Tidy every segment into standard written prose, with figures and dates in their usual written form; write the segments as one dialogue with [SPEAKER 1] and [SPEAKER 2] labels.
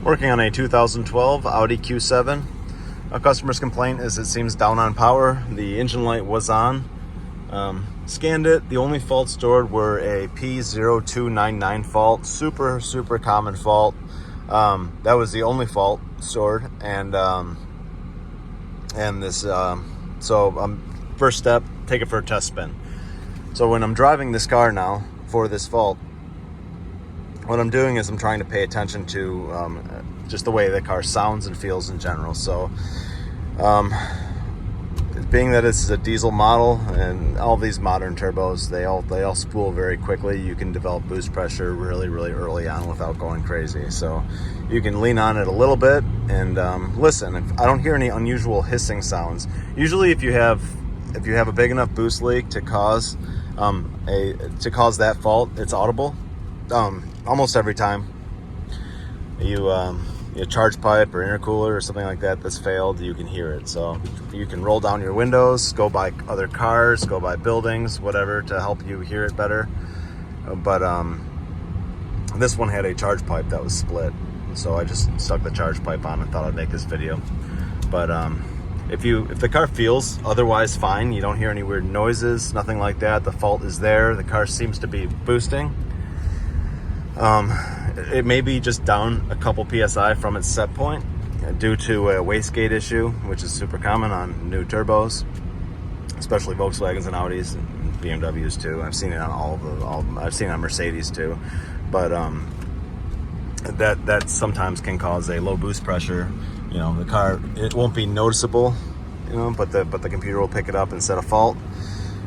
[SPEAKER 1] Working on a 2012 Audi Q7. A customer's complaint is it seems down on power. The engine light was on. Scanned it. The only faults stored were a P0299 fault. Super common fault. That was the only fault stored. First step, take it for a test spin. So when I'm driving this car now for this fault, what I'm doing is I'm trying to pay attention to just the way the car sounds and feels in general. So being that this is a diesel model and all these modern turbos, they all spool very quickly. You can develop boost pressure really early on without going crazy. So you can lean on it a little bit and listen. If I don't hear any unusual hissing sounds, usually if you have a big enough boost leak to cause that fault, it's audible. Almost every time you charge pipe or intercooler or something like that that's failed, you can hear it. So you can roll down your windows, go by other cars, go by buildings, whatever, to help you hear it better. But this one had a charge pipe that was split, so I just stuck the charge pipe on and thought I'd make this video. But if the car feels otherwise fine, you don't hear any weird noises, nothing like that, the fault is there, the car seems to be boosting. It may be just down a couple PSI from its set point due to a wastegate issue, which is super common on new turbos, especially Volkswagens and Audis and BMWs too. I've seen it on I've seen it on Mercedes too. But that sometimes can cause a low boost pressure. You know, the car, it won't be noticeable, you know, but the computer will pick it up and set a fault.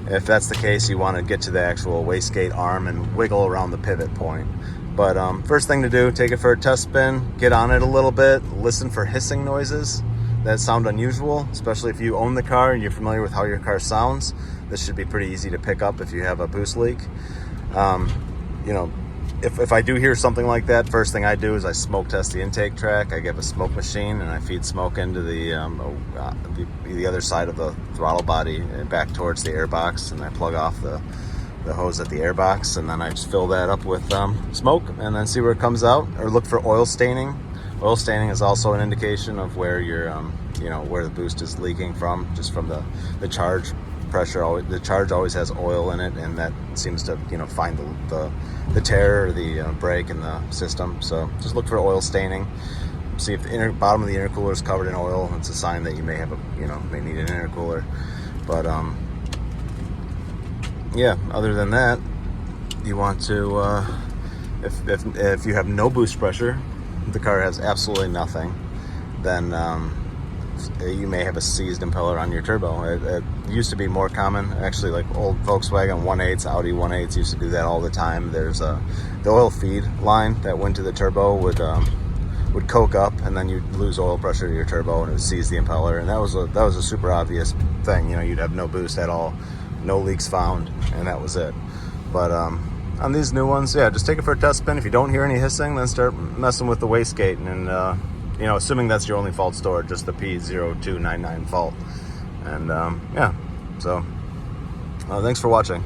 [SPEAKER 1] If that's the case, you want to get to the actual wastegate arm and wiggle around the pivot point. But first thing to do, take it for a test spin, get on it a little bit, listen for hissing noises that sound unusual, especially if you own the car and you're familiar with how your car sounds. This should be pretty easy to pick up if you have a boost leak. You know, if I do hear something like that, first thing I do is I smoke test the intake track. I get a smoke machine and I feed smoke into the other side of the throttle body and back towards the airbox, and I plug off the hose at the airbox, and then I just fill that up with smoke and then see where it comes out, or look for oil staining. Oil staining is also an indication of where your where the boost is leaking from, just from the charge pressure. The charge always has oil in it, and that seems to find the tear or the break in the system. So just look for oil staining. See if the bottom of the intercooler is covered in oil. It's a sign that you may have may need an intercooler. But yeah, other than that, you want to if you have no boost pressure, the car has absolutely nothing, then you may have a seized impeller on your turbo. It used to be more common, actually, like old Volkswagen 1.8s, Audi 1.8s used to do that all the time. There's the oil feed line that went to the turbo would coke up, and then you'd lose oil pressure to your turbo and it would seize the impeller, and that was a super obvious thing. You'd have no boost at all, no leaks found, and that was it. But on these new ones, yeah, just take it for a test spin. If you don't hear any hissing, then start messing with the wastegate, and assuming that's your only fault stored, just the P0299 fault. And yeah, so thanks for watching.